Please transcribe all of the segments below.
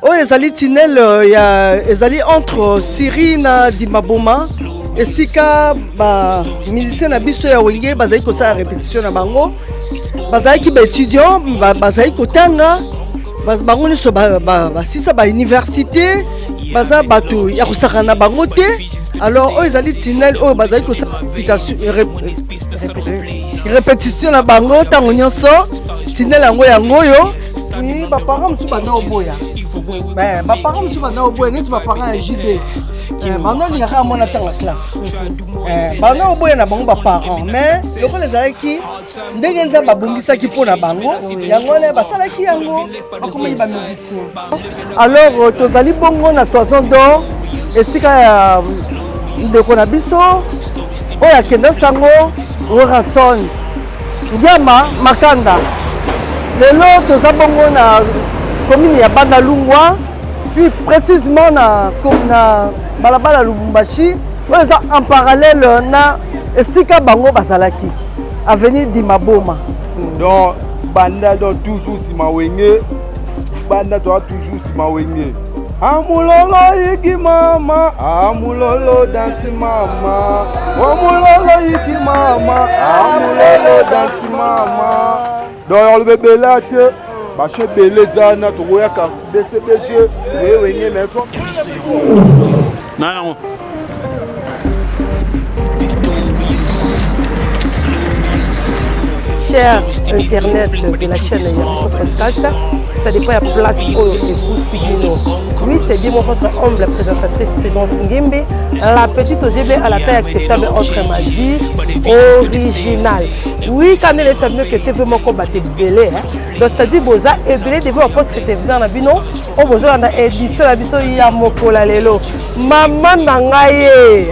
oyo ezali tunnel ezali entre Syrie na Dimaboma esika ba musicien na biso ya wenge bazali kosala répétition na bango bazalaki ba étudiant bazali kotanga bango nyonso basisa ba université baza bato ya kosaka na bango te alors oyo ezali tunnel oyo bazali kosala répétition na bango ntango nyonso tunnel yango oyo baparent mosusu banda oboya baparent mosusu banda oboya neti baparent ya JB banda olingaka amona ntango ya classe banda oboya na bango baparent mais lokola ezalaki ndenge nzambe abongisaki mpo na bango yango wana basalaki yango bakomaki bamusicien alors tozali bongo na toison d'or esika ya ndeko na biso oyo akenda sango Ranson Ndiama Makanda lelo toza bongo na commune ya Bandalungwa puis précisément na balabala Lubumbashi oyo eza en parallèle na esika bango bazalaki avenue Dimaboma donc banda do toujours sima wenge banda to toujours sima wenge amulolo yiki mama amulolo dansi mama amulolo yiki mama amulolo dansi mama donc le bébé là que bache beleza na to ya ka BCBG wenge mais faut non cher internet de la chaîne Yabiso Podcast, ça dépend de la place où écoute. Oui, c'est bien votre humble présentatrice Cédance Ngimbe, la petite OGB à la taille acceptable entre magie originale. Oui, quand elle est famille que tu veux mon combat belé, donc c'est-à-dire boza et belé devant un poste que tu veux dans la bino, on besoin dans l'édition la biso ya mokola lelo. Maman nangaye,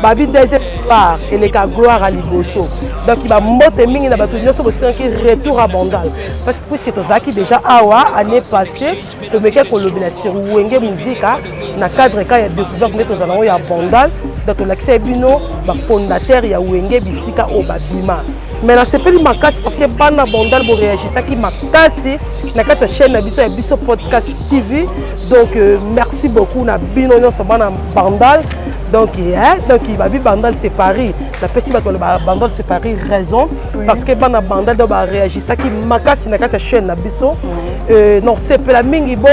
babi deuxième part et les cas gloire à Libocho. Donc il va monter mingi na batu nyonso bosi qui retour à Bandal. Parce que puisque tozaki déjà awa année passée, to meke ko lobela sur wenge musique na cadre ka ya découverte neto zalongo ya Bandal. Donc l'accès bino ba fondateur ya wenge bisika o babima. Mais là c'est pas du makasi parce que bana Bandal bo réagir ça qui makasi na kata chaîne na biso ya biso podcast TV. Donc merci beaucoup na bino nyonso bana Bandal. Donc il va vivre Bandal c'est Paris. La personne va le Bandal c'est Paris raison parce que bana Bandal doit réagir ça qui makasi na kata chaîne na biso. Non c'est pas la mingi bo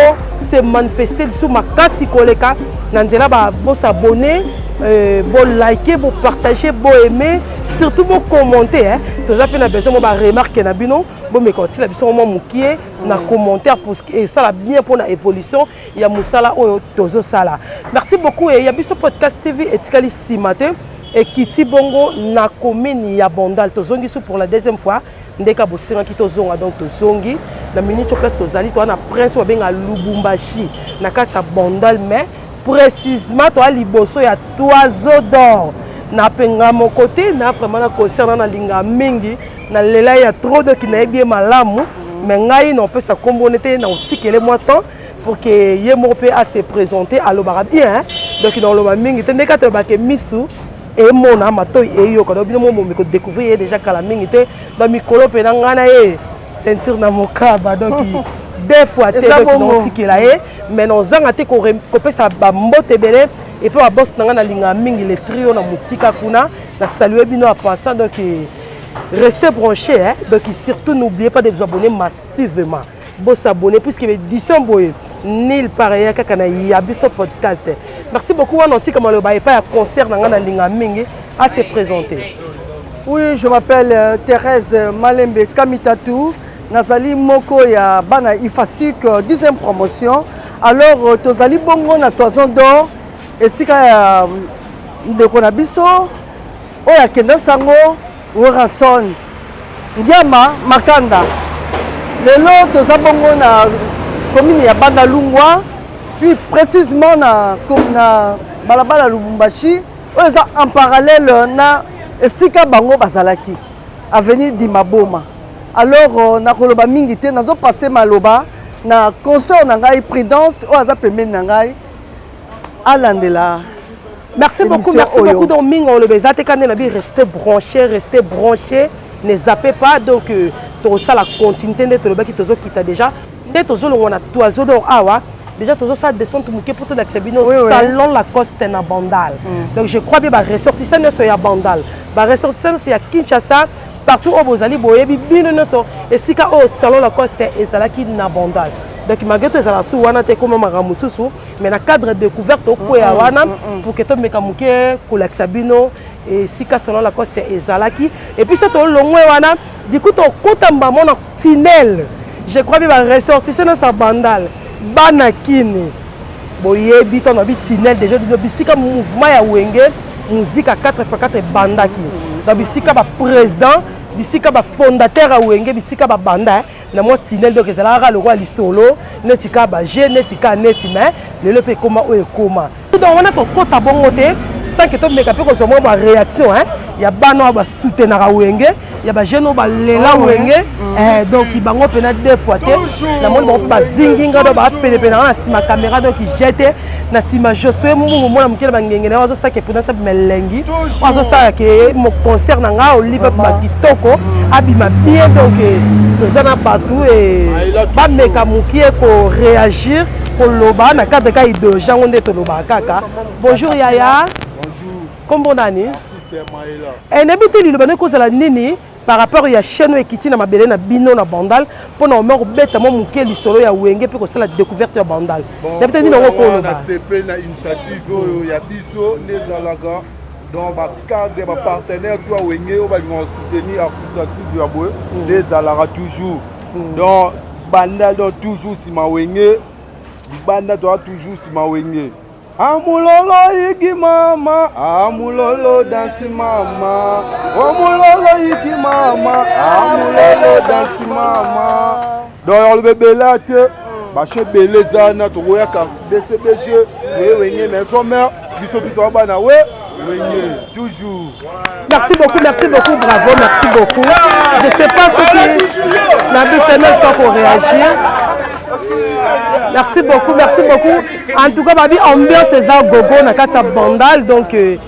c'est manifester sous makasi koleka nanzela ba bo s'abonner bon liker, bon partager, bon aimer, surtout bon commenter. Tous les gens besoin de remarquer na bino, bon me quand la besoin moment mukie na commentaire pour et ça la bien pour la évolution. Il y a musala o tozo sala. Merci beaucoup et il y a biso podcast TV et tikali si matin et Kiti Bongo na commune ya Bandal tozongi sous pour la deuxième fois. Ndeka bosira ki tozonga donc tozongi na minute place tozali to na prince wa benga Lubumbashi na kati ya Bandal mais précisément toi liboso ya toiseau d'or na penga mon côté na vraiment na concernant na linga mingi na lela ya trop de qui na bien malamu mais ngai non peut ça combonete na otikele moi temps pour que yemo peut à se présenter à l'obara bien donc dans le mingi tende ka te ba ke misu et mon amato et yo quand bino mo me découvrir déjà kala mingi te dans mikolo pe na ngana e ceinture na mokaba donc des fois tu es mais nous avons été coupé ça mbote belé et puis à boss na linga mingi le trio na musika kuna na saluer bino à passant donc restez branchés donc surtout n'oubliez pas de vous abonner massivement bon s'abonner puisque l'édition boy nil pareil kakana Yabiso podcast. Merci beaucoup on aussi comme le bail pas concert na linga mingi à se présenter. Oui, je m'appelle Thérèse Malembe Kamitatou. Nazali moko ya bana ifasik 10e promotion alors tozali bongo na toison d'or esika ya ndeko na biso oyo akenda sango Ranson Ndiama Makanda lelo toza bongo na commune ya Bandalungwa puis précisément na balabala Lubumbashi oyo eza en parallèle na esika bango bazalaki avenue Dimaboma. Alors, na koloba mingi te nazo passer maloba na concert na ngai prudence o aza pembeni na ngai alandela. Merci beaucoup donc mingi on le bezate quand na bi rester branché, ne zappez pas donc to ça la continuité de to le baki tozo kita déjà. Dès tozo lo na toiseau d'or awa déjà tout ça descente muke pour tout l'accès salon Lacoste na Bandal. Donc je crois bien ba ressortissant ne soya Bandal. Ba ressortissant c'est à Kinshasa partout au Bozali boyebi bino ne so et sika au salon Lacoste et salaki na Bandal. Donc malgré tout ça la sou wana te comme maramususu mais na cadre de découverte au koya wana pour que to meka muke ko l'accès bino et sika salon Lacoste et salaki et puis c'est au longwe wana du coup to kotamba mona tunnel. Je crois bien ba ressortissant na sa Bandal. Banakini boyebi ton abi tunnel déjà de bisika mouvement ya wenge musique à 4x4 bandaki dans bisika ba président bisika ba fondateur à wenge bisika ba banda na mo tunnel donc ezala ra le roi li solo netika ba je netika netima le pe koma o ekoma donc on a to kota bongo te sans que to meka pe ko so mo ba réaction hein ya bana ba soutenir à wenge ya ba jeune ba lela wenge donc il bango pena deux fois te la monde ba ba zinginga do ba pele pena na sima caméra donc il jette na sima Josué mu mo na mukela bangenge na wazo sake pena sa melengi wazo sa ke mo concert na nga olive ba kitoko abima bien donc tozana partout et ba meka mukie ko réagir ko loba na cadre ka ido jango nde to loba kaka bonjour Yaya bonjour kombo nani et n'habite l'Ilobane cause la nini par rapport à chaîne qui na mabele na bino na Bandal pour na mort bête mo muke li solo ya wenge pe ko la découverte ya Bandal d'habite ni ngo ko na CP na initiative ya biso les alaga donc ba cadre ba partenaire toi wenge on va soutenir artistique ya boy les alaga toujours donc Bandal donc toujours si ma wenge Bandal doit toujours si ma wenge Amulolo yiki mama, amulolo dansi mama. Amulolo yiki mama, amulolo dansi mama. Donc on le belate, bache belezana to ya ka DCBG, wenye mais sommaire, biso tout en bas na we, wenye toujours. Merci beaucoup, bravo, merci beaucoup. Je sais pas ce que l'habitant sans pour réagir. Merci beaucoup. En tout cas, babi ambiance c'est ça gogo na kata Bandal donc et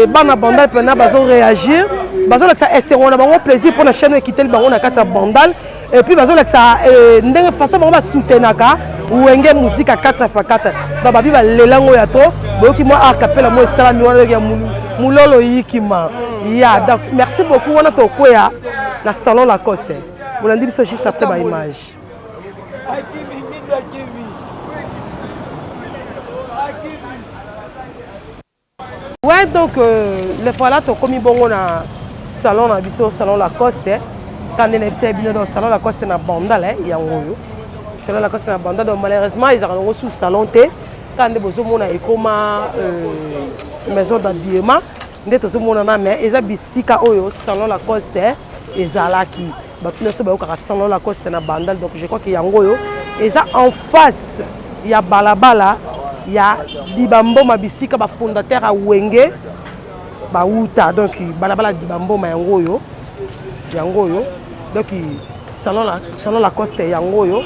bana Bandal pena bazo réagir. Bazo la ça essayer on a bon plaisir pour la chaîne quitter le baron na kata Bandal et puis bazo la ça ndenge façon on va soutenir ka ou enge musique à 4x4. Donc babi ba lelango ya to boki moi a capella moi salami wana ya mulolo yikima. Ya donc merci beaucoup on a to koya na salon Lacoste. Vous l'avez dit juste après ma image. Ouais, donc les fois là, tu as commis bon na salon na biso salon Lacoste. Quand on est bien dans salon Lacoste na Bandal, il y a un salon Lacoste na Bandal. Donc malheureusement, ils ont reçu salon T. Quand on est besoin de comment maison d'habillement, on est besoin de mais ils ont bisika oyo salon Lacoste et zalaki. Donc nous sommes au salon Lacoste na Bandal. Donc je crois qu'il y a un goyo. Et ça en face, il y a Balabala. Il y a Dibambo Mabisika, fondateur à Wenge, Bauta, donc Balabala Dibambo Yangoyo, Yangoyo, donc salon Lacoste Yangoyo,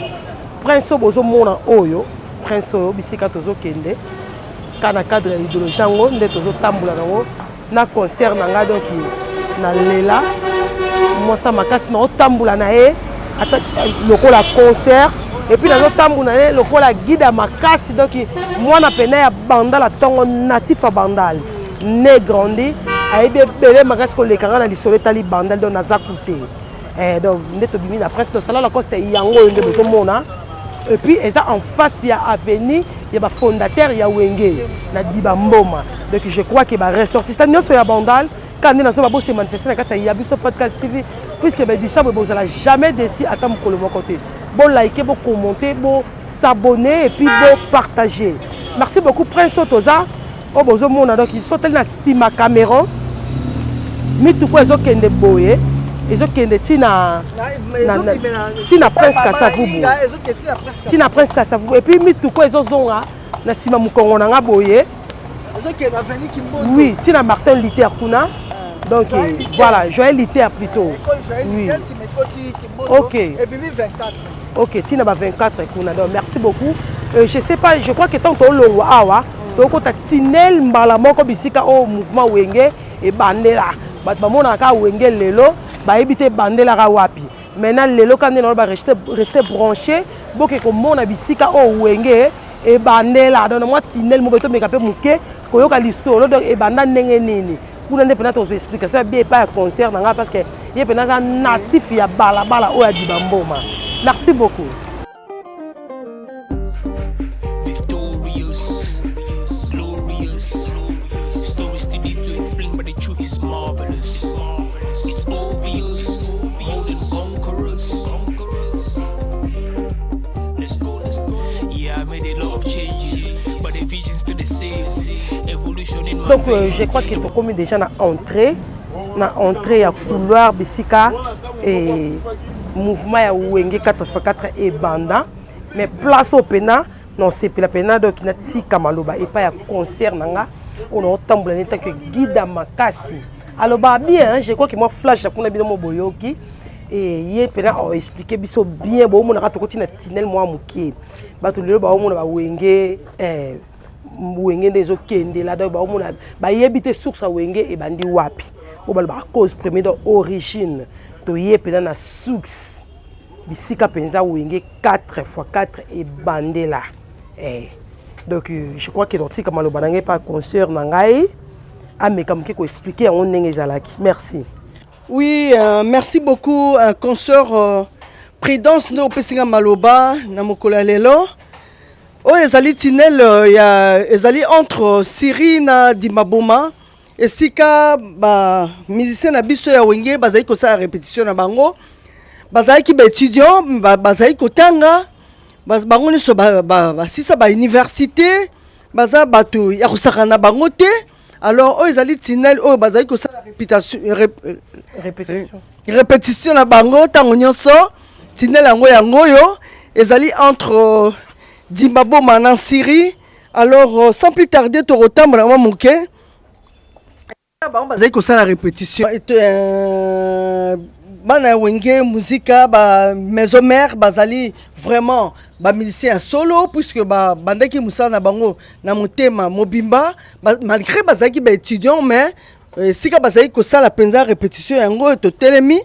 Prince Bozo Mona Oyo, Prince Bisika Tozo Kende, Kana cadre idéologie Jango, Netozo Tambula Nango, na concert Nanga donc na Lela, Mosta Makasi na Tambula Nae, lokola concert. Et puis dans notre temps, on a le guide à Makasi, donc moi on a peine à Bandal, à ton natif à Bandal, né grandi, a été belé Makasi que les carans du soleil tali Bandal donc n'a coûté. Donc net bimi la presque ça là la coste yango ende beto mona. Et puis et ça en face il y a avenue, il y a ba fondateur il y a Wenge, na Dibamboma. Donc je crois qu'il va ressortir ça nyonso ya Bandal. Quand nous avons se manifester dans il y a ce podcast TV puisque ben ça vous allez jamais décider à mon côté. Bon liker, bon commenter, bon s'abonner et puis bon partager. Merci beaucoup Prince Otoza. Oh bozo mona donc ils sont na sima caméra. Mi tout quoi ezokende boye. Ezokende tina tina presque à Savubu. Tina presque à Savubu et puis mi tout quoi ezozonga na sima mukongo na nga boye. Oui, tina Martin Luther kuna. Donc voilà, Joël Luther plutôt. Oui. Ok. Ok, tu n'as pas 24 kuna. Donc merci beaucoup. Je sais pas, je crois que tant que long awa, donc tu as tinel mbala ko bisika au mouvement Wenge et bandela. Bat mamona ka Wenge lelo, ba ebité bandela ka wapi. maintenant les locaux on va rester branché boke ko mona bisika o wenge e bandela donc moi tinel mo beto mekape muke koyoka lisolo donc e banda ndenge nini kuna nde pena to expliquer ça bien pas concert nanga parce que ye pena ça natif ya balabala o ya dibamboma. Merci beaucoup. Donc je crois que tu as déjà na entrée à couloir bisika et mouvement ya wenge 4x4 et banda mais place au pena non c'est la pena donc na tika maloba et pas ya concert nanga on entendre en tant que guide à makasi alors bah bien je crois que moi flash kuna bino mo boyoki et yé pena a expliqué biso bien bon on a to kotina tinel moi mukie ba to lelo ba on ba wenge wenge ndezo kende la donc ba on ba yebite source wenge e bandi wapi o ba cause première d'origine to yé pena na source bisika penza wenge 4x4 et bandela donc je crois que donc comme maloba nanga pas concert nangai mais comme qui ko expliquer on ndenge zalaki. Merci. Oui, merci beaucoup, consoeur Prudence no pesinga maloba na mokola lelo. Oh, ezali tinel ezali entre Syrie na Dimaboma. Esika ba musicien na biso ya wenge bazali ko sa répétition na bango. Bazali ki ba étudiant bazali ko tanga. Bango ni so ba sisa ba université. Baza bato ya kusaka na bango te. Alors, oh, ils allaient tinel, oh, bazali ko sa répétition na bango tango nyonso tinel yango yo ezali entre Dimaboma na Syrie. Alors sans plus tarder to rotambola mwa moke bango bazali ko sa répétition bana wenge musica ba maison mère bazali vraiment ba musicien solo puisque ba bandaki musala na bango na motema mobimba malgré bazaki ba étudiant mais sika bazali ko sala penza répétition yango to telemi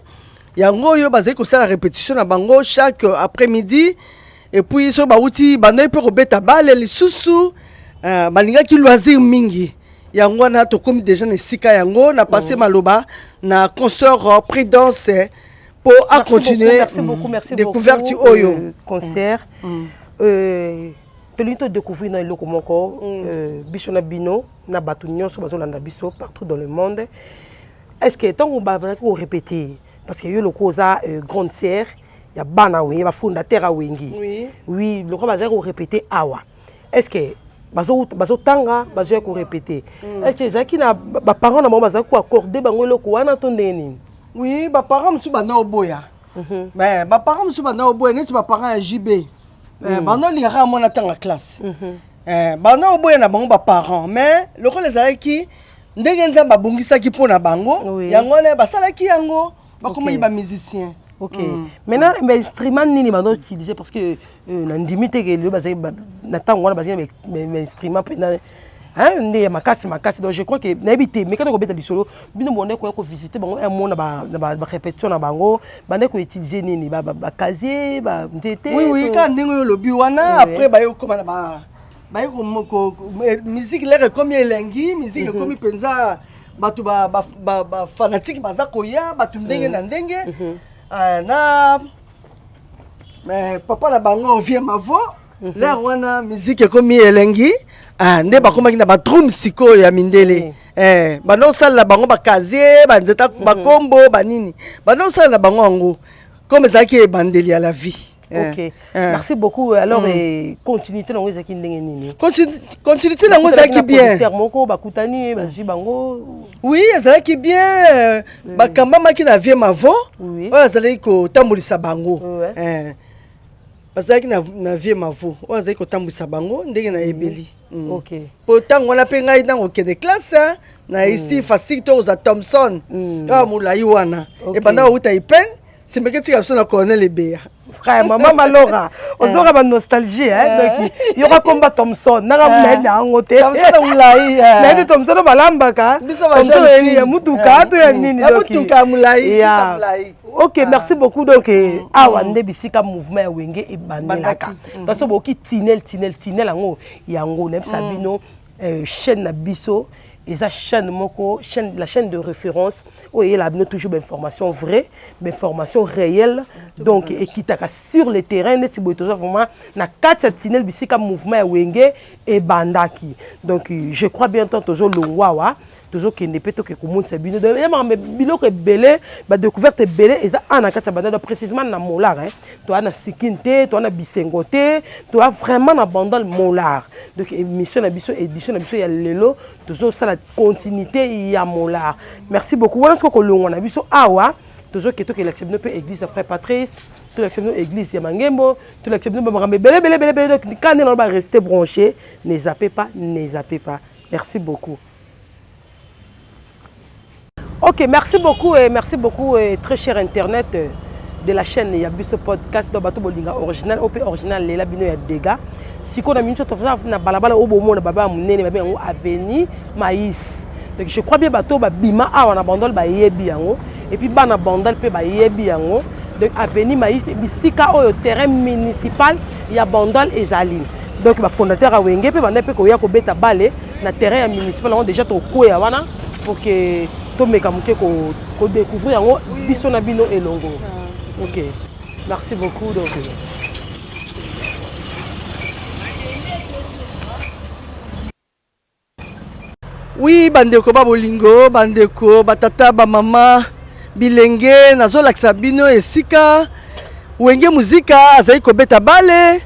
yango yo bazali ko sala répétition na bango chaque après-midi et puis so ba uti bandai pe robeta bale lisusu balinga ki loisir mingi yango na to comme déjà na sika yango na passé maloba na consoeur Prudence pour à continuer. Merci beaucoup, découverte oyo concert pelito découvrir na eloko moko biso na bino na batu nyonso bazolanda biso partout dans le monde. Est-ce que tant ba ko répéter parce que yo le causa grande sœur ya bana we ba fondateur a wengi oui le ko bazali ko répéter awa est-ce que bazo tanga bazo ko répéter est-ce que zaki na ba parents na bango bazali ko accorder bango eloko wana to ndeni oui ba parents musu bana oboya mais ba parents musu bana oboya neti ba parents ya JB bana lingaka mona tanga classe bana oboya na bango ba parents mais loko les alaki ndenge nzamba bungisaki pona bango yango ne basalaki yango bakoma ba musicien. Ok. Maintenant, mais instrument nini bando utiliser parce que nandimi te que le bazai na tango wana bazai mais instrument pendant hein ndé makasi donc je crois que na habité mais quand on beta lisolo bino monde ko visiter bango un monde ba répétition na bango bande ko utiliser nini ba casier ba ntété. Oui quand ndenge yo lobi wana après ba yo koma na ba yo ko musique l'air comme elengi musique comme penza batu ba fanatique baza koya batu ndenge na ndenge. Na mais papa na bango vient ma voix là wana musique comme elengi nde bakoma kina ba drum siko ya mindele bano sala bango ba casier ba nzeta ba kombo ba nini bano sala bango ngo comme ça qui est bandeli à la vie. Ok, merci beaucoup. Alors, continuité dans les ndenge nini? Continuité dans les qui bien. Oui, ça qui bien. Bakamba maki na vie mavo. Oui. Ça là ko tambulisa bango. Parce que na vie mavo. Ça là ko tambulisa bango ndenge na ebeli. Ok. Pourtant on a penga dans au de classe na ici facilité aux Thompson. Ah moulai wana. Et pendant où tu ipen, c'est me que tu as sur la colonel Ebea. frère maman Malora on aura ma nostalgie donc il y aura combat Thompson nanga mena ngote Thompson mulai mais Thompson balambaka Thompson ya mutuka to ya nini ya mutuka mulai OK merci beaucoup donc awa nde bisika mouvement ya wenge e bandelaka parce que boki tinel yango yango nem sabino chaîne na biso et ça chaîne moko la chaîne de référence où il y a toujours des informations vraies des informations réelles donc et qui t'a sur le terrain net vraiment na quatre tinel bisika mouvement wenge et bandaki donc je crois bien tant toujours longwa toujours qui n'est pas que comme ça bino de mais biloko belé ba découverte belé et ça en quatre bandade précisément na molar toi na sikinte toi na bisengote toi vraiment na bandal molar donc émission na biso édition na biso ya lelo toujours ça la continuité ya molar merci beaucoup voilà ce que longwa na biso awa toujours que l'accepte peut église frère Patrice tout l'accepte église ya Mangembo tout l'accepte belé donc quand on va rester branché ne zappez pas merci beaucoup. OK, merci beaucoup très cher internet de la chaîne Yabiso podcast do bato bolinga original OP original lela bino ya dégâts. Si qu'on a mis sur na balabala obomo na baba munene ba bengo avenue Maïs. Donc je crois bien bato ba bima awa na bandol ba yebi yango et puis bana bandol pe ba yebi yango. Donc avenue Maïs bisika oyo terrain municipal ya bandol ezali. Donc ba fondateur a wenge pe bana pe ko ya ko beta balé na terrain municipal on déjà to ko ya wana pour que tomeka muke ko découvrir yango biso na bino elongo. OK. Merci beaucoup donc. Oui, bandeko babolingo, bandeko batata ba mama bilenge nazolakisa bino esika wenge muzika azali kobeta bale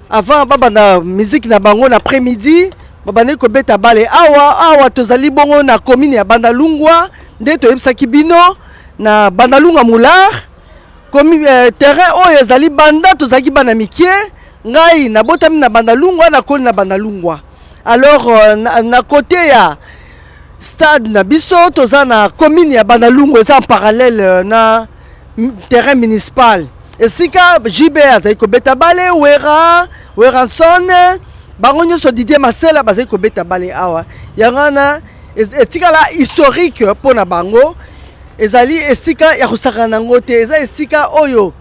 avant babanda musique na bango na après-midi babane ko beta bale awa tozali bongo na commune ya Bandalungwa nde toyebisaki bino na Bandalungwa Moulard terrain oyo ezali banda tozaki bana mikie ngai na botami na Bandalungwa na koli na Bandalungwa alors na côté ya stade na biso toza na commune ya Bandalungwa eza en parallèle na terrain municipal esika JB azali ko beta bale Weranson bango nyonso Didier Masela bazali ko beta bale awa yangana etikala historique pona bango ezali esika ya kusakana ngote eza esika oyo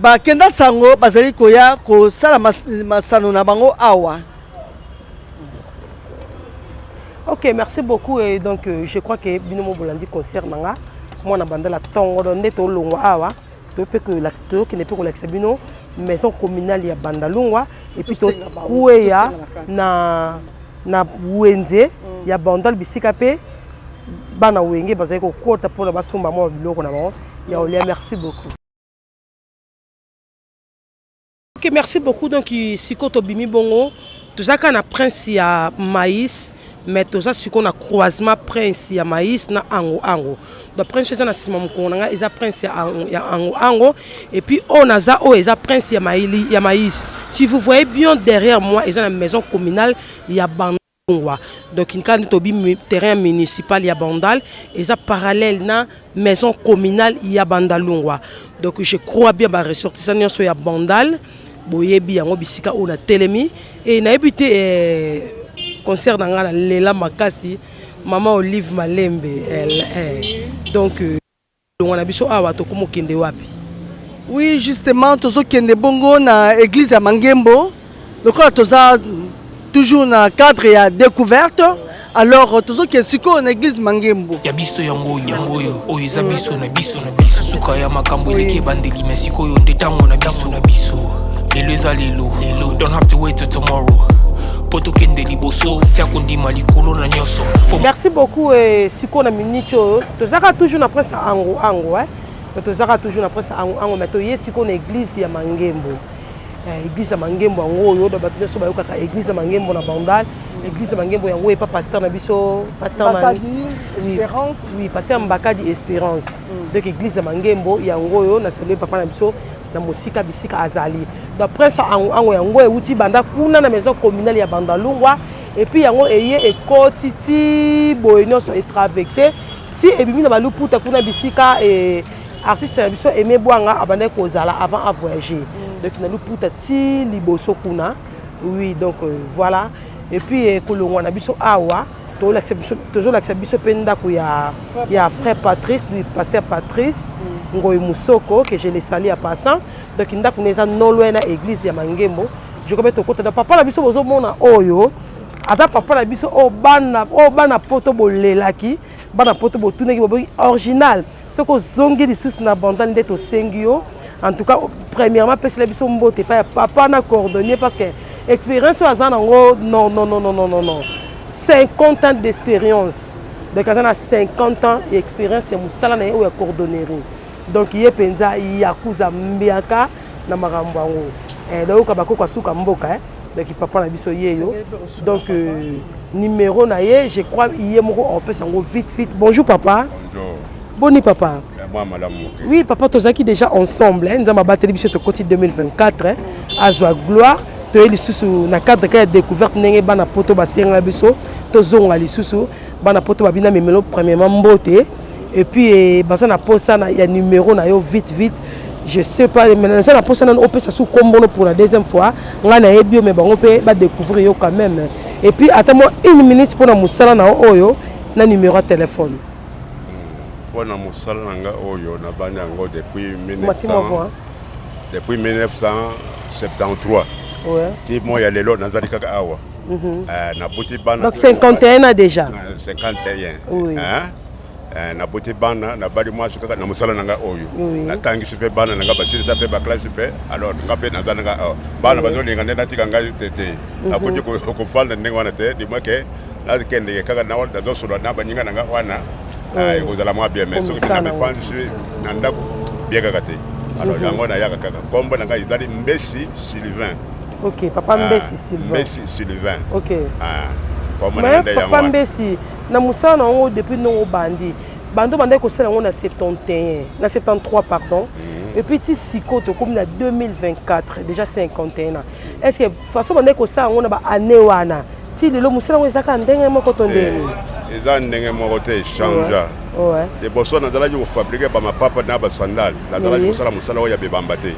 bakenda sango bazali koya ko sala masano na bango awa. OK, merci beaucoup et donc je crois que binomo bolandi concert nanga moi na bandala tongo donde to longwa awa to pe que l'acteur qui n'est pas relaxé bino maison communale ya Bandalungwa et puis to kuya na wenze ya bandal bisika pe bana wenge bazali ko kota pona basumba mo biloko na bango ya olia merci beaucoup. OK, merci beaucoup donc sikoto bimi bongo tozaka na prince ya Maïs mais tout ça c'est qu'on a croisement prince ya Maïs na ango donc prince ça na sima mkonanga eza prince ya ango et puis on a za o eza prince ya Maïs si vous voyez bien derrière moi eza na maison communale ya Bandalungwa donc une carte tobi terrain municipal ya Bandal eza parallèle na maison communale ya Bandalungwa donc je crois bien ba ressortissant nyonso ya Bandal boyebi yango bisika on a telemi et na ebité concert dans la Lela Makasi maman Olive Malembe donc on a biso awa to komo kende wapi. Oui justement tozo kende bongo na église ya Mangembo donc toza toujours na cadre ya découverte alors tozo ke siko na église Mangembo ya biso yango oyo eza biso na biso suka ya makambo eleke bandeli mesiko yo ndetango na biso lelo eza lelo don't have to wait till tomorrow. Merci beaucoup siko na minicho tozaka toujours na presse ango tozaka toujours na presse ango mais to yesiko na église ya Mangembo église ya Mangembo ango yo do bato so bayoka ka église ya Mangembo na Bandal église ya Mangembo yango epa pasteur na biso pasteur Mbakadi Espérance oui pasteur Mbakadi Espérance donc église ya Mangembo yango yo na selo papa na biso na musika bisika azali donc prince ango yango euti banda kuna na maison communale ya Bandalungwa et puis yango eye ekotiti boyenyo so traversé si ebimi na baluputa kuna bisika artiste na biso aimé Bwanga abandaki kozala avant à voyager. Donc na luputa ti liboso kuna. Oui, donc voilà. Et puis kolongwa na biso awa toujours l'acceptation penda ku ya frère Patrice du pasteur Patrice Ngoy Musoko que je les salue à passant. Donc inda kuneza non loin na église ya Mangembo. Je connais to kota papa na biso bozo mona oyo. Ata papa na biso o bana poto bolelaki, bana poto botuneki bobo original. Ce que zongi lisusu na bandane d'être au sengio. En tout cas, premièrement, parce que la biso mbote pas papa na cordonnier parce que expérience à non. 50 ans d'expérience. Donc à 50 ans d'expérience c'est musala na yo ya cordonnerie. Donc il y a penza yakuza mbiaka na makambo ngo. Donc kabako kwa suka mboka donc papa na biso yeyo. Donc numéro na ye, je crois il y a moko on peut sango vite. Bonjour papa. Bonjour. Boni papa. Moi madame Moké. Oui papa tozaki déjà ensemble nous avons battu biso to côté 2024 à joie gloire. To lisusu na cadre ka découverte ndenge bana poto basenga biso to zonga lisusu bana poto babina memelo premièrement mbote et puis basa na posa na ya numéro na yo vite je sais pas maintenant ça na posa na on peut ça sous combo pour la deuxième fois nga na ebio mais bango pe ba découvrir yo quand même et puis attends une minute pour na musala na oyo na numéro de téléphone pour na musala nga oyo na bana ngo depuis 1973. Ouais. Ti moi ya lelo nazali kaka awa. Na buti bana. Donc 51 ans déjà. 51. Oui. Na buti bana na bali moi kaka na musala nanga oyo. Na tangi sipe bana nanga basiri tape ba classe pe alors ngape nazana nga bana bazolinga ndena tikanga tete. Na kuti ko fanda ndenge wana te di moi ke na kende kaka na wala do solo na banyinga nanga wana. Ko zala moi bien mais soki na me fandi na ndako bien kaka te. Alors yango na yaka kaka kombo nanga izali Mbesi Sylvain. Ok, papa Mbesi Sylvain. Mbesi Sylvain. Ok. Mais papa Mbesi, na musala na ngo depuis no bandi. Bando bandai ko sala ngo na 73 pardon. Et puis ti siko to comme na 2024, déjà 51 ans. Est-ce que façon bandai ko sala ngo na ba année wana. Ti lelo musala ngo ezaka ndenge moko to ndenge. Eza ndenge moko te change. Ouais. Les bossons nazalaki ko fabriquer ba mapapa na ba sandal. Nazalaki ko sala musala oya bebamba te.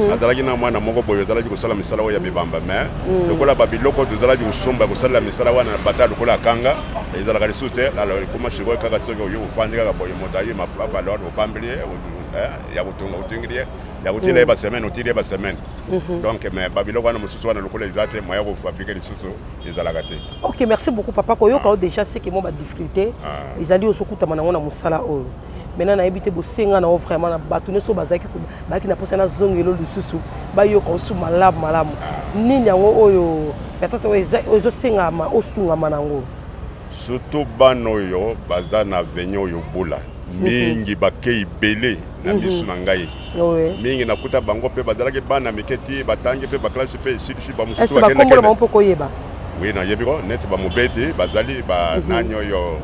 Nazalaki na mwana moko boyo nazalaki ko sala musala oya bebamba mais lokola ba biloko tozalaki ko somba ko sala musala wana bata lokola kanga ezalaka lisusu te alors comment chiko kaka soki oyo ofandika ka boyo motayi mapapa lord opamblier ya kutunga utingilie ya kutile ba semaine utile ba semaine. Donc mais ba biloko wana mususu wana lokola ezate moya ko fabriquer lisusu ezalaka te. OK, merci beaucoup papa koyo ka déjà c'est que moi ba difficulté ezali osokuta mana ngona musala oyo. Maintenant na ebité bosenga na vraiment na batune so bazaki baki na posa na zongelo lisusu ba yo ko su malamu nini yango oyo peut-être ozo senga ma osunga manango surtout bano yo baza na venyo oyo bula mingi bakei belé na bisu na ngai mingi nakuta bango pe bazalaki bana miketi batangi pe ba classe pe sibishi ba mususu bakenda est-ce que ba kombo koyeba oui na yebi ko net ba mobeti bazali ba nanyo yo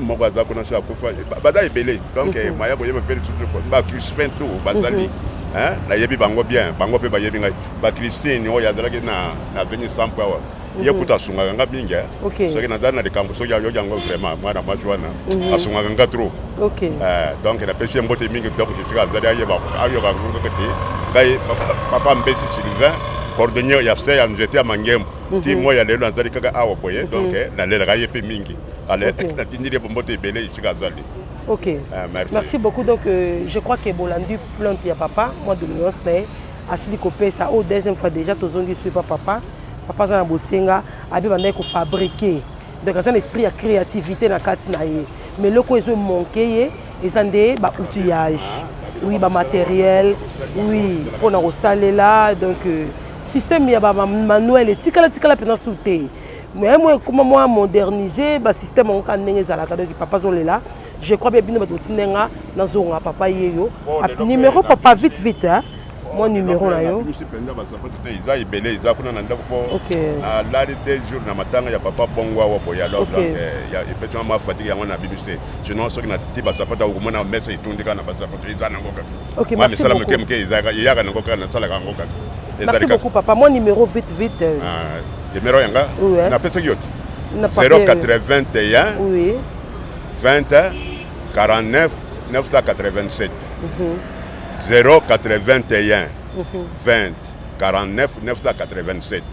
moko aza kuna sa kufa baza ebele donc maya boyeba pe surtout ko ba Crispin tout bazali na yebi bango bien bango pe ba yebi ngai ba Christine oyo azalaki na veni sample awa yekuta sunga nga mingi soki nazali na likambo soki yo yango vraiment mwana mwasi wana asunga nga trop donc na pesi mbote mingi donc je azali ayeba ayoka ngo te ngai papa Mbesi Sylvain cordonnier ya se ya njete ya Mangembo ti moya lelo nazali kaka awa boye donc na lelo ga yepe mingi ale na tindire bombote ebele isika azali. OK. Merci beaucoup. Donc je crois que Bolandi plante ya papa moi de l'Union Stay asili kopé ça au deuxième fois déjà tozongi suis pas papa za na bosenga abi banda ko fabriquer donc ça un esprit ya créativité na kati na ye mais loko ezo manquer ezande ba outillage oui ba matériel oui pour na rosalela donc système ya ba manuel etikala pendant souté mais moi comment moi moderniser ba système on kan ndenge zalaka donc papa zolela je crois bien bino ba totinenga na zonga papa yeyo numéro papa vite hein mon numéro là yo iza ibele iza kuna na ndako po na lali 2 jours na matanga ya papa bongwa wa boya donc ya ipetwa ma fatigue yango na bibiste je non soki na tiba sapata ko mona mesa itundika na basapata iza na ngoka OK merci beaucoup mke mke iza ya na ngoka na sala ka ngoka merci beaucoup papa mon numéro vite numéro yanga na pesa yote 081 oui 20 49 987 081 20 49 987.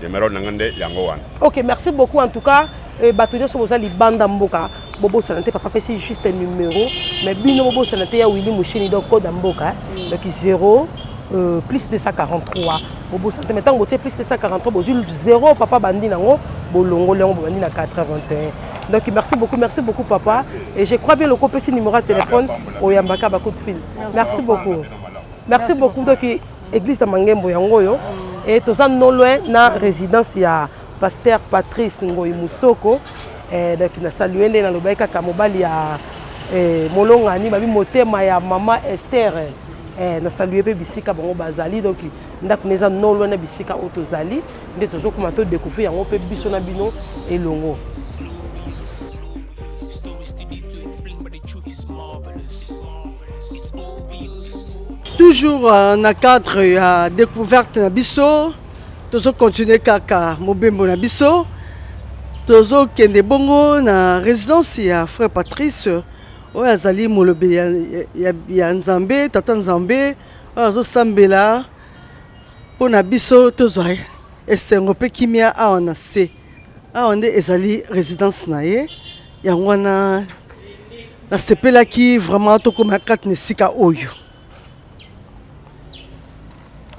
Numéro nangande yango wana. Ok, merci beaucoup en tout cas. Bâtonnier sur vos banda mboka. Bobo santé papa c'est juste un numéro. Mais bino bobo santé ya Willy Mouchini donc code mboka. Donc 0 plus 243. Bobo santé maintenant vous plus 243 bozul 0 papa bandi nango bolongo lengo bandi na 421. Donc merci beaucoup papa et je crois bien le copé numéro de téléphone au Yambaka ba coup de fil. Merci beaucoup. Merci beaucoup donc église de Mangembo yango yo et tous en non loin na résidence ya pasteur Patrice Ngoyi Musoko donc na saluer na lobeka kamobali ya molonga ni babi motema ya mama Esther na saluer pe bisika bango bazali donc ndako neza non loin na bisika otozali nde tozo kuma to découvrir yango pe biso na bino elongo. Toujours dans le cadre de découverte na biso, toujours continuer kaka mobembo na biso, toujours kende bongo na résidence ya frère Patrice, oyo azali molobe ya Nzambe, tata Nzambe, oyo azo sambela po na biso tozwa esengo pe kimia awa na se. Awa nde ezali résidence na ye, yango wana nasepelaki vraiment tokoma kati na esika oyo.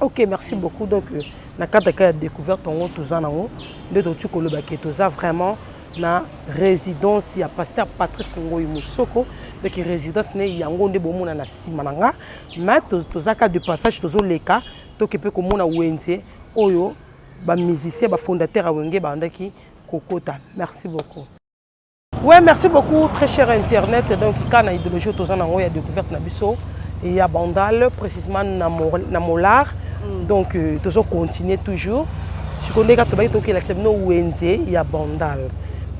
Ok, merci beaucoup. Donc, dans le cadre de la découverte, on a vraiment na résidence ya pasteur Patrice Ngoyi Musoko. Donc, résidence ne yango nde bomo na simananga. Mais tozaka de passage tozo leka to kepe ko mona wenze oyo ba musicien ba fondateur a wenge ba ndaki kokota. Merci beaucoup. Ouais, merci beaucoup très cher internet. Donc, quand on a idéologie tozana ngoya découverte na biso. Il y a Bandal, précisément na Molar. Donc, nous continuer toujours. Je connais que tu as l'accepté il y a Bandal.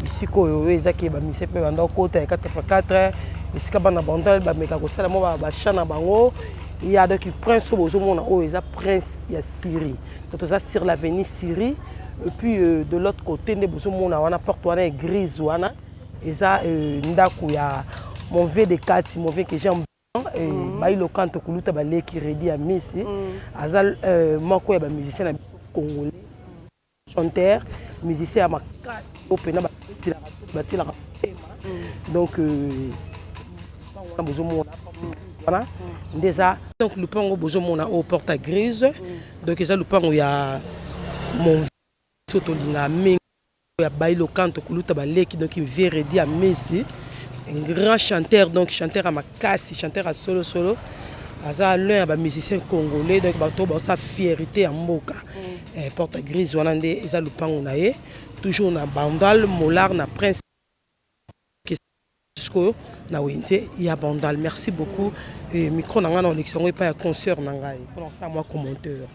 Ici, il y a des côté 4x4. Ici, il y a Bandal, il y a des princes il y a prince, il y a Syrie. Donc, tu as sur l'avenue Syrie. Et puis, de l'autre côté, il y a une porte grise. Il y a mon V4, mon V que j'aime. Et le canto kuluta balé qui rédit à Messi azal moko ya ba musicien congolais chanteur musicien à ma opena batila donc on a besoin voilà déjà donc le pango besoin au porte grise donc ça le pango ya mon sotolinga mengo ya bailo canto kuluta balé qui donc il vient rédit à Messi. Un grand chanteur, donc chanteur à Makassi, chanteur à solo. Aza l'un des musiciens congolais, donc sa fierté à Mboka. Porte grise, on a des lupangonaye. Toujours na Bandal, Molar, na Prince. Na Wente, il y a Bandal. Merci beaucoup. Micro n'a pas d'élection, pas un concert nangai. Pour ça, moi commenteur.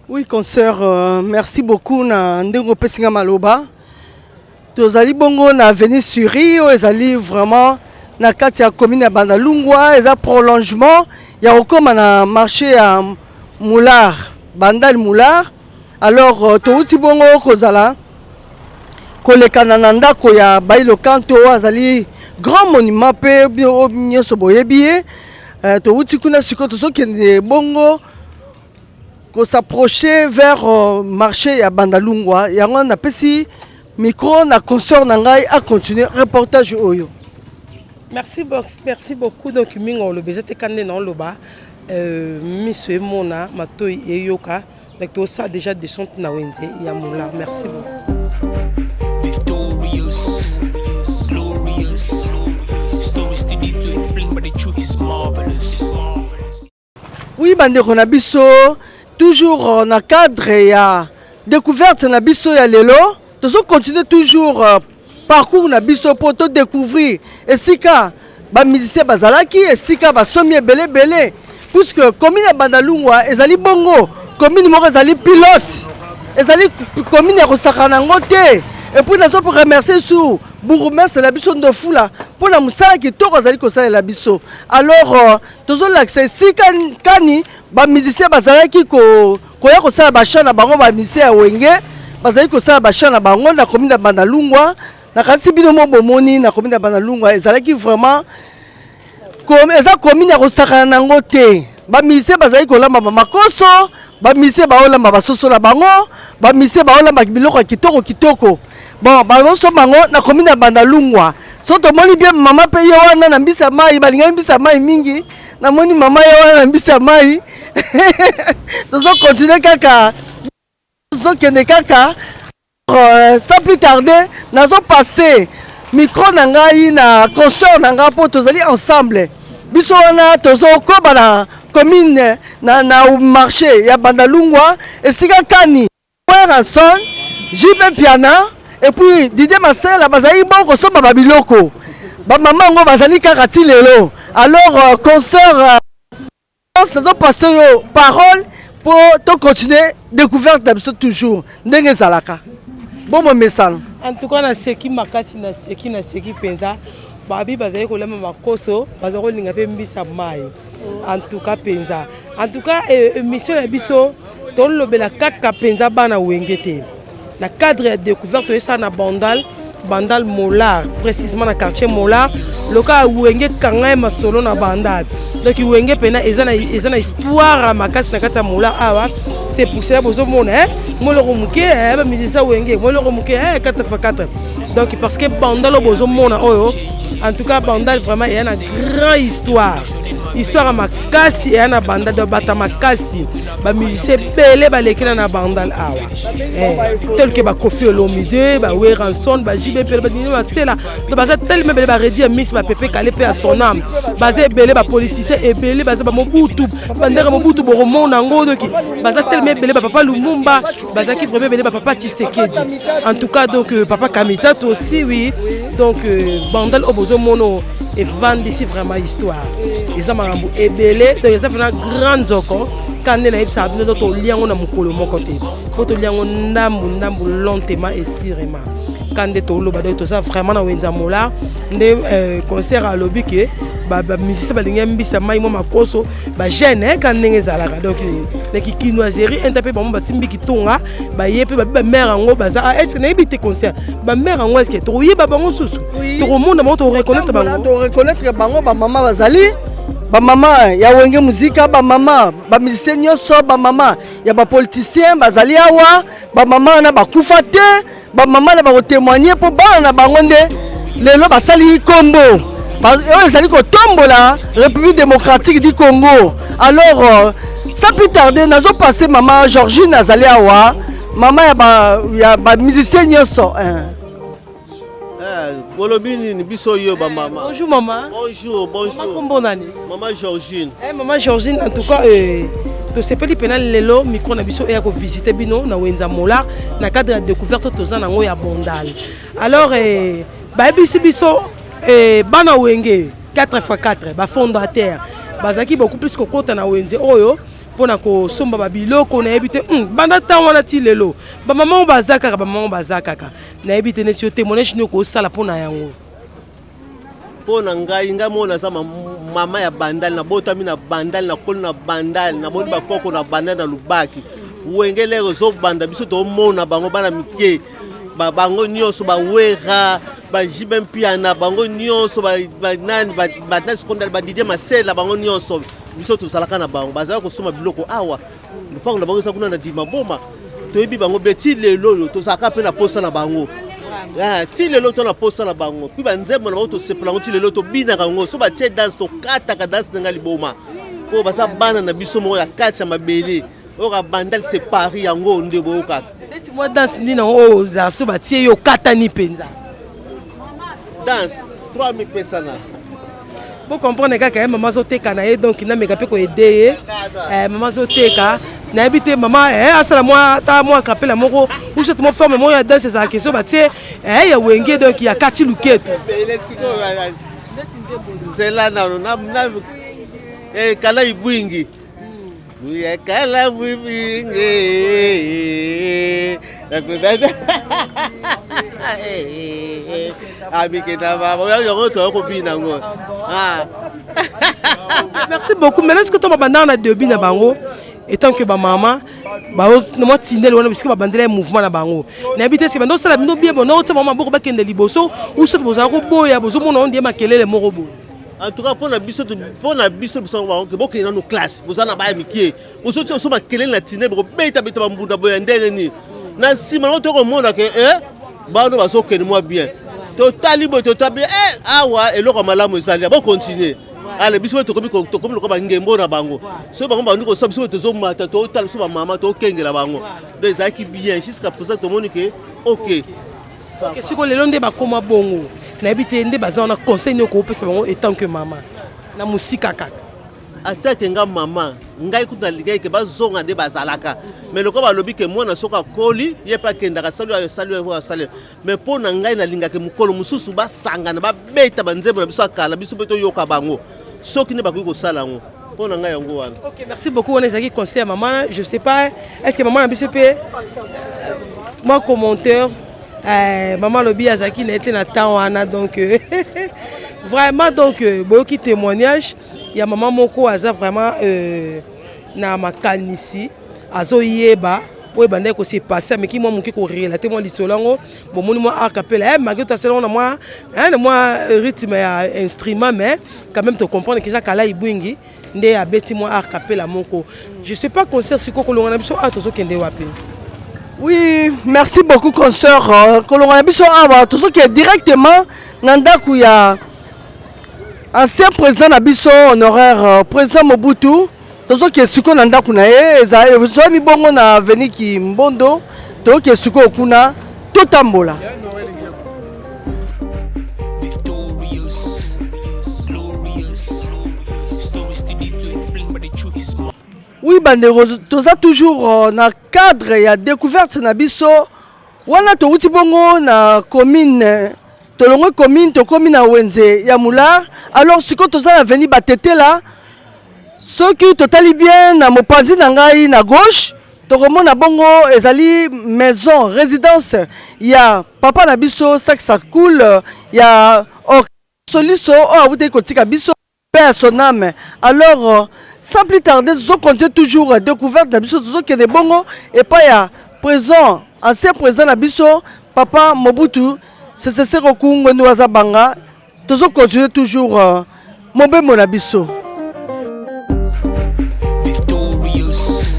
Oui, concert, merci beaucoup na ndengo pesinga maloba. Tozali bongo na avenue Suri, ezali vraiment na kati ya commune ya Bandalungwa, eza prolongement ya okoma na marché ya Moulard, Bandal Moulard. Alors touti bongo kozala koleka na ndako ya Bailo Kanto azali grand monument pe nyoso boyebi touti kuna siko tozokende bongo ko s'approcher vers marché ya Bandalungwa yango na pesi micro na consort nangai a continuer reportage oyo. Merci beaucoup donc mingo le bezete kande non loba monsieur mona matoi eyoka donc tout ça déjà de son na wenze ya moula. Merci beaucoup. Victorious, glorious stories to need to explain but the truth is marvelous. Oui bandeko na biso toujours na cadre ya découverte na biso ya lelo. Nous continuons toujours parcours na biso pour te découvrir et sika ba musicien bazalaki et sika ba somi belé puisque commune Bandalungwa ezali bongo commune moko ezali pilote ezali commune ya kosakana ngote et puis nous pour remercier sous bourgmestre la biso ndofula pour na musala kitoko ezali kosala la biso alors tozo l'accès sika kani ba musicien bazalaki ko ya kosala ba chana bango ba musicien wenge bazali kosala bachana bango na commune ya Bandalungwa na kasi bino mo bomoni na commune ya Bandalungwa ezalaki vraiment eza commune ya kosakana nango te. Bamise bazali kolamba makoso, bamise baolamba basoso na bango, bamise baolamba biloko ya kitoko. Bon, baoso bango na commune ya Bandalungwa. So to moni bien mama pe yo wana na mbisa mai, balinga mbisa mai mingi. Na moni mama yo wana na mbisa mai. Tozo continuer kaka. Tozo kende kaka. Sans plus tarder, nazo passer micro na ngai na concert na ngai po tozali ensemble. Biso wana tozo koba na commune na marché ya Bandalungwa esika kani. Ranson, JP Piana et puis Didier Marcel bazali bon kosomba babiloko. Ba maman ngo bazali kaka ti lelo. Alors concert nazo passer yo parole pour to continuer découverte d'absolu toujours ndenge zalaka. Bon mon message. En tout cas na seki makasi na seki penza babi bazali kolema makoso bazako linga pe mbisa mai. En tout cas penza. En tout cas mission na biso to lobela kaka penza bana wengete. Na cadre de découverte ça na Bandal Molar, précisément dans quartier Molar, le cas où Wenge Kangaï Masolo na Bandal. Donc Wenge Pena ezana histoire à Makas na kata Molar awa, c'est pour ça que mon moi le remuke musicien Wenge, moi le remuke 4x4. Donc parce que Bandal bozo mona oyo, en tout cas Bandal vraiment il y a une grande histoire à Makasi et à Bandal de Bata Makasi. Ba musicien belé ba lekina na Bandal awa. Tel que ba Kofi Olomide, ba Ranson, ba JB Pele ba Nino Sela. Donc ba tellement belé ba réduire Miss ba Pepe Kalé à son âme. Ba belé ba politicien et belé ba Mobutu. Bandera Mobutu bo remon nango donc ba tellement belé ba Papa Lumumba, ba qui vraiment belé ba Papa Tshisekedi. En tout cas donc Papa Kamita aussi oui. Donc Bandal obozo mono et vend ici vraiment histoire. Ils ont marambo et belé donc ils ont vraiment grande zoko. Quand on a eu ça, on a lien on a mon côté. Faut lien on a mon lentement et sûrement. Quand on est au lobby, tout ça vraiment on est mola. Des concerts à lobby que musicien balingé mbisa mai mo makoso ba jeune quand on est zalaka donc les qui noiserie interpé ba mo ba simbi ki tonga ba yepe ba mère ngo ba za est-ce na ebité concert ba mère ngo est-ce que to yeba bango susu to remonde mo to reconnaître bango ba maman bazali ba maman ya wenge muzika ba maman ba musicien nyoso ba maman ya ba politicien bazali awa ba maman na ba kufa te ba maman na ba témoigner pour bana na bango nde lelo basali kombo bazali ko tombola République démocratique du Congo. Alors sans plus tarder nazo passer maman Georgine azali awa maman ya ba musicien nyoso Bolobini ni biso yo ba maman. Bonjour maman. Bonjour. Maman Georgine. Maman Georgine en tout cas to sepeli penal lelo micro na biso e ko visiter bino na Wenza Molar na cadre de découverte toza nango ya Bandal. Alors ba biso bana wenge 4x4 ba fondateur bazaki beaucoup plus ko kota na Wenze oyo pona ko somba ba biloko na ebité banda tawana ti lelo ba maman bazaka na ebité ne ti témoignage ne ko sala pona yango pona ngai mona sama mama ya Bandal na botami na Bandal na kol na Bandal na moni ba koko na Bandal na Lubaki wenge lero zo banda biso to mona bango bana mikie ba bango nyoso ba wera ba jibem piana bango nyoso ba nani ba secondaire ba Didier Marcel bango nyoso biso to salaka na bango bazaka ko soma biloko awa lupango na bango sa kuna na dima boma to yebi bango beti lelo to saka pe na posa na bango ti lelo to na posa na bango pi ba nzembo na bango to seplango ti lelo to bina kango so ba che dance to kata ka dance nga liboma po basa bana na biso mo ya kacha mabele ora Bandal c'est Paris yango ndebo kaka eti moi danse ni na o za so ba tie yo kata ni penza danse 3000 pesana. Vous comprenez que maman zoteka na ye donc na meka pe ko aider maman zoteka na habité maman asala moi ta moi kapela moko ou cette mo forme moi ya danse ça question ba tie ya wenge donc ya kati luketo zela na kala ibwingi ya kala ibwingi Merci beaucoup. Mais est-ce que tu as début na bango étant que ba maman ba moi tinel wana bisika ba bandela mouvement na bango. Na habité ce bando sala bino bien bon non maman boko ba kende liboso ou ce boza ko boya bozo mona on die makelele moko bo. en tout cas pour la biso que beaucoup dans nos classes vous en avez mikié vous autres sont makelé la ténèbre beta bambunda boyandere ni na sima no to ko mona ke ba no ba so ke moi bien total bien awa eloko malamu ezali bon continuer allez biso to komi ko ba ngembo na bango so bango ba ndiko so biso to zo mata to tal so ba mama to kengela bango des aki bien jusqu'à présent to monique OK ça si ko lelo nde ba koma bongo na ebité nde baza na conseil ne ko pesa bango etant que maman na musika kaka atake nga maman ngai kuta ligai ke bazonga nde bazalaka mais loko ba lobi ke mwana soka koli ye pa kenda ka salu mais pona ngai na linga ke mukolo mususu ba sangana ba beta banzebo na biso akala biso beto yoka bango soki ne ba ko sala ngo pona ngai yango wana. OK, merci beaucoup. On est conseil à maman, je sais pas est-ce que maman a biso pe moi commentaire maman lobi azaki na été na temps wana donc vraiment donc beaucoup témoignage il y a maman moko aza vraiment na makanisi azo yeba po bande ko se passer mais qui moi moki ko relater moi lisolango bon moni moi a capella malgré tout ça on a moi rythme ya instrument mais quand même te comprendre que ça kala ibwingi nde abeti moi a capella moko je sais pas concert siko ko longa na biso a tozo kende wapi. Oui, merci beaucoup, consoeur. Kolonga biso awa, tout ce qui est directement nandaku ya ancien président Nabiso honoraire président Mobutu. Tout ce qui est suko nandaku na ye, ça mi bongo na veni ki mbondo, tout ce qui est suko kuna totambola. Oui, bandero, toza toujours na cadre ya découverte na biso. Wana to uti bongo na commune, to longo commune to commune na Wenze ya Mula. Alors siko toza na veni batete là. Ce qui totali bien na mopanzi na ngai na gauche, to komona bongo ezali maison résidence ya papa na biso Saksa Cool ya Soliso o abuté kotika biso paix à son âme. Alors sans plus tarder, nous comptons toujours découverte d'Abisso, tout ce qui est de bongo et pas ya présent, ancien président d'Abisso, papa Mobutu, c'est ce qu'on nous a banga, tout ce continue toujours Mobé mon Abisso. Victorious,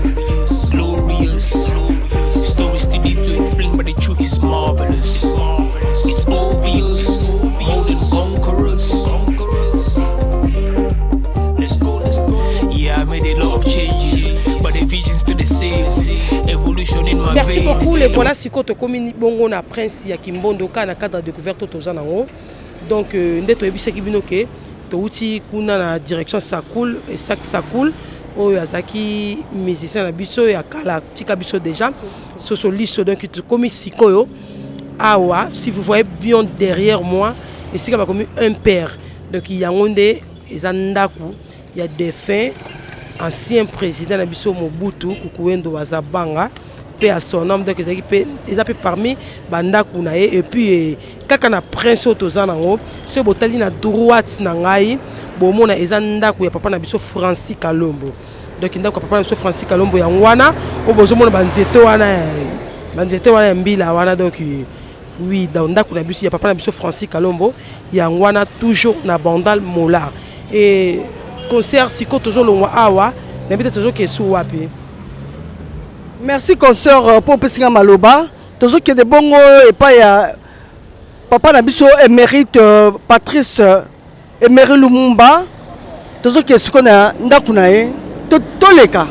glorious, stories too deep to explain, but the truth is marvelous. It's obvious, more than conquerors. I made a lot of changes, but the vision's still the same. Evolution in my merci vein. beaucoup. Les voilà si koto komini bongo na prince ya Kimbondo ka na cadre de découverte to zanango. Donc ndeto ebisa kibinoke to uti kuna na direction Sakul et Sakul o yazaki musicien na biso ya kala tika biso déjà so liso donc to komi sikoyo awa si vous voyez bien derrière moi et c'est comme un père donc il y a onde ezandaku il y a des faits ancien président Nabiso Mobutu Kukuendo Wazabanga paix à son nom donc ils ont parmi bandaku na et puis kaka na prince otozanango ce botali na droite na ngai bomona ezandaku ya papa Nabiso Francis Kalombo donc ndako papa Nabiso Francis Kalombo ya ngwana obozomona banzete wana mbila wana donc oui dans ndako Nabiso ya papa Nabiso Francis Kalombo ya ngwana toujours na bandal molar et concert siko toujours longwa awa n'habite toujours que sous wapi. Merci consoeur pour pesinga maloba toujours que de bongo et pas ya papa na biso émérite Patrice Emery Lumumba toujours que siko na ndaku na ye toleka.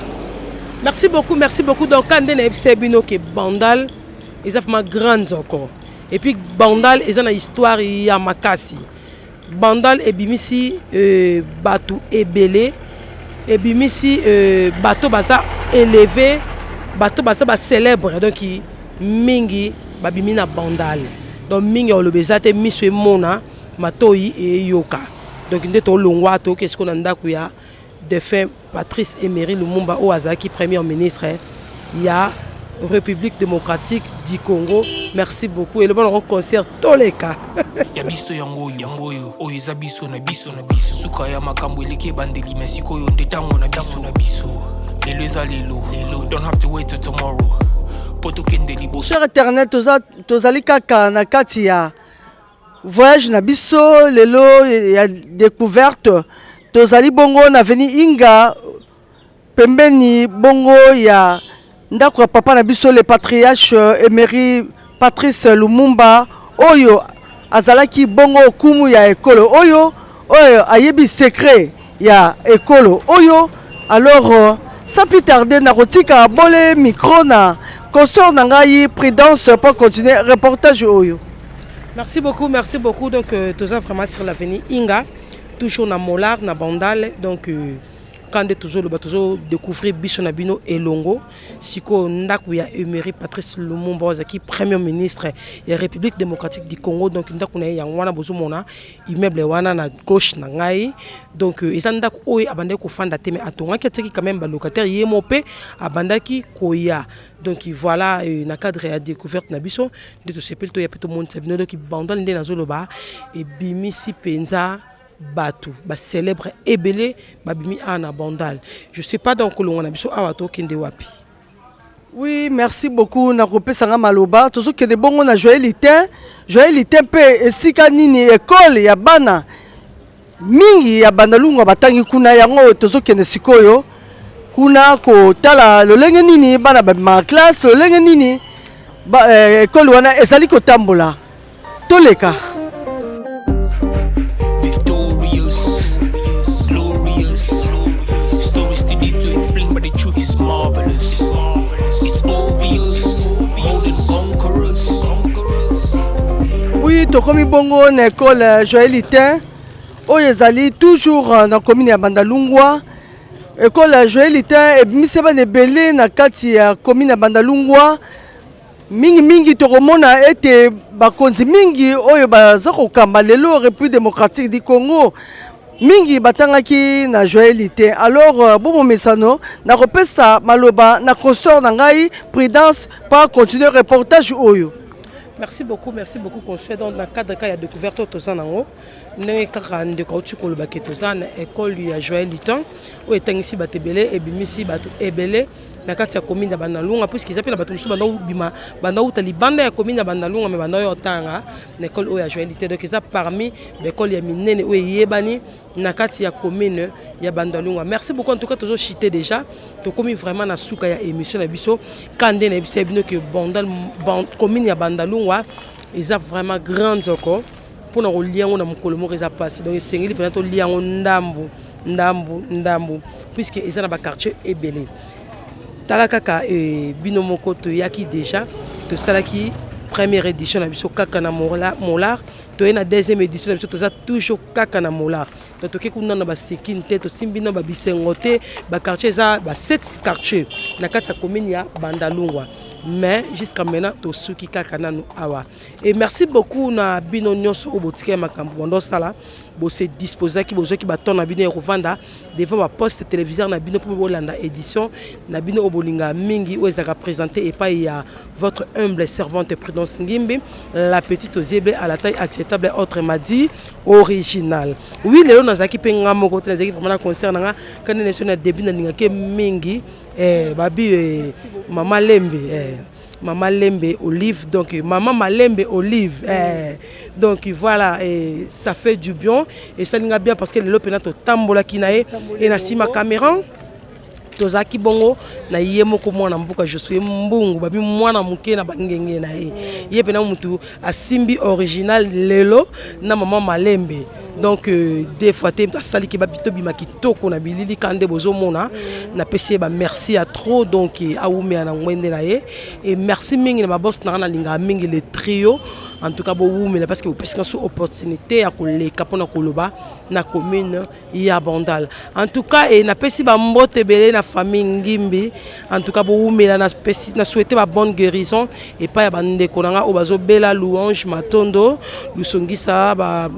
Merci beaucoup donc quand on a bino que bandal ils ont grande encore et puis bandal ils ont une histoire ya makasi. Bandal et bimisi bateau ebele et bimisi bateau basa élevé bateau basa ba célèbre donc mingi babimina bandal donc mingi o lobezate miso mona matoi et yoka donc ndeto longwa to qu'est-ce qu'on anda kuya de fin Patrice Emery Lumumba o azaki premier ministre il y a République démocratique du Congo. Merci beaucoup et le bon concert tous les cas. Yabiso yangoyo oyo biso na biso suka ya makambo eleke bandeli mesiko yo ndetango na biso lelo ezalelo don't have to wait till tomorrow poto kende liboso. Cher Internet tozali kaka na kati ya voyage na biso lelo ya découverte tozali bongo na veni Inga pembeni bongo ya ndako ya papa na biso le patriarche émérite Patrice Lumumba oyo azalaki bongo kumu ya ekolo oyo ayebi secret ya ekolo oyo. Alors sans plus tarder nakotika bole micro na consort na ngai Prudence pour continuer reportage oyo. Merci beaucoup. Donc, tout ça vraiment sur l'avenue Inga, toujours na Molar, na Bandal. Donc, quand toujours le bateau découvrir Bisonabino et Longo, siko ndaku ya émérite Patrice Lumumba qui premier ministre de la République démocratique du Congo. Donc, ndaku na ya wana bozomona immeuble wana na gauche na ngai. Donc, ils ont ndaku oyi abandaki kofanda teme atonga qui ateki quand même ba locataire yemope abandaki koya. Donc voilà na cadre ya découverte na biso de tout ce plutôt ya plutôt monde sabino donc bandal ndé na zoloba et bimisi penza batu ba célèbre ebele ba bimi ana bandal. Je sais pas donc kolonga na biso awato kende wapi. Oui, merci beaucoup na kopesanga maloba tozo kende bongo na Joëlité pe esika nini école ya bana mingi ya bandalunga batangi kuna yango tozo kende sikoyo kuna kotala lolenge nini bana ba classe lolenge nini école wana ezali kotambola toleka. Victorious, glorious, stories too deep to explain, but the truth is marvelous. It's obvious, more than conquerors. Oui, tokomi bongo na école Joëlité oyo ezali toujours na commune ya Bandalungwa. École Joëlité ebimisi bana ebele na kati ya commune ya Bandalungwa. Mingi tokomona ete bakonzi mingi oyo baza kokamba lelo République démocratique du Congo mingi batangaki na Joëlité. Alors bomo mesano na kopesa maloba na consort na ngai Prudence pour continuer reportage oyo. Merci beaucoup Consuelo. Donc, dans le cadre de la découverte de Tozanango, nous avons découvert que l'école de Joël Luton, où est ici Batebele et Bimisi Batu Ebele, dans la commune de Bandalunga, puisqu'ils appellent la Batu Bima, Bandao Taliban, la commune de Bandalunga, mais Bandao Tanga, l'école où Joël Luton. Donc, ça parmi l'école de Minen où Yebani, dans la commune de Bandalunga. Merci beaucoup en tout cas, toujours chité déjà. Tu as vraiment na souka ya émission na biso quand on a vu que Bandal commune ya Bandalunga ils ont vraiment grande encore pour nous lier on a mon colomo ils a passé donc c'est ngili peut-être lier on ndambu puisque ils ont un quartier ebelé talakaka binomoko to yaki déjà to salaki première édition na biso kaka na molar to na deuxième édition na biso to za toujours kaka na molar donc to kekuna na ba sekinte to simbino ba bisengote ba quartier za ba 7 quartiers na kati ya commune ya Bandalungwa mais jusqu'à maintenant to suki kaka na awa. Et merci beaucoup na bino nyonso obotika makambo bondo sala bo se disposer ki bozo ki baton na bino revanda devant ba poste téléviseur na bino pour bolanda édition na bino obolinga mingi ou ezaka présenter et pas il y a votre humble servante Prudence Ngimbi la petite oziebe à la taille acceptable autre m'a dit original. Oui lelo nazaki pe ngamo ko nazaki vraiment concernant quand national début na ngake mingi babi Maman Lembe Olive, donc Maman Malembe Olive, donc voilà, et ça fait du bien et ça n'a bien parce que le penato tambola kinae et na sima caméra tozaki bongo na yemo ko mwana mbuka je suis mbungu babi mwana muke na bangenge na ye pena mutu asimbi original lelo na Maman Malembe. Donc des fois tu as sali ki babito bimaki toko na bilili kande bozomona na pesi ba merci à trop donc aoume na ngwende na ye et merci mingi na boss na linga mingi le trio en tout cas mais parce que vous pesquez sur opportunité à koleka pona koloba na commune ya Bandal en tout cas et na pesi ba mbote belé na famille Ngimbi en tout cas mais na pesi na souhaiter ba bonne guérison et pas ya bande konanga obazo bela louange matondo lusongisa ba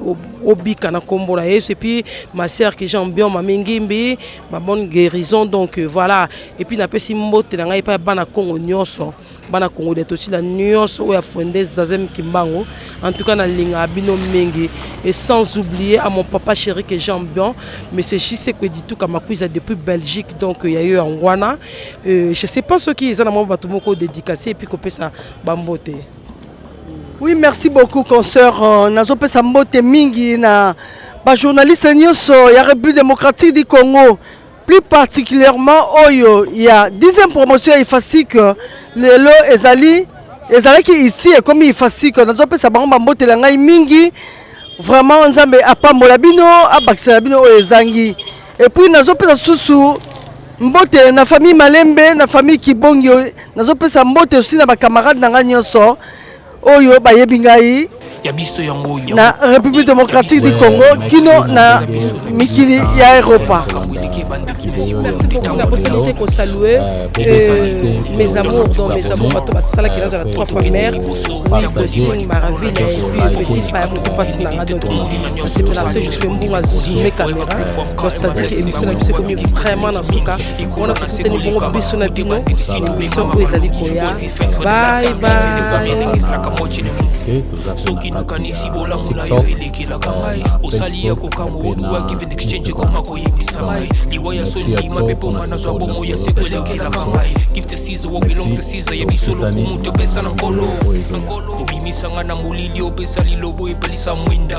obika na kombo na yesu et puis ma sœur qui j'aime bien ma Ngimbi ma bonne guérison donc voilà et puis na pesi mbote na ngai pa bana Congo nyonso bana Congo de aussi la nyonso o ya fondé Zazem Kimbango en tout cas na linga bino mengi et sans oublier à mon papa chéri que j'aime bien mais c'est juste que dit tout comme cuisa depuis Belgique donc il y a eu en Wana je sais pas ce qui est dans mon bateau moko dédicacé et puis copier ça bambote. Oui, merci beaucoup, consoeur. Nazopesa mbote mingi na ba journaliste nyonso ya République démocratique du Congo. Plus particulièrement, il y a 10e promotion à Ifasik. Lelo ezali qui ici et comme Ifasik. Nazopesa bango mbote la ngai mingi. Vraiment, nzambe apambola bino, abakisela bino o ezangi. Et puis nazopesa susu mbote na famille Malembe, na famille Kibongi. Nazopesa mbote aussi na ba camarades na ngai nyonso. Oyo bayebi ngai na République démocratique du Congo kino na mikili ya Europa. Merci beaucoup. La possibilité qu'on salue mes amours, dont mes amours, c'est là qui est la 3 fois mère. Oui, Bossine, Maravine, et puis petite pas beaucoup passer dans la radio. C'est pour la seule je suis un bon à zoomer caméra. C'est-à-dire que l'émission est comme vraiment dans ce cas. On a fait une bonne émission à Bino. L'émission où ils allaient Koya. Bye bye. Soki no kanisi bola mula yo elekela kangai osali ya kokango oduwa given exchange koma koyebisa mai liwaya soli mapepo mana zwa bomo ya sekwelekela kangai give to Caesar what belong to Caesar ya bisolo kumuto pesa na nkolo obimisanga na mulili opesa lilobo epelisa mwinda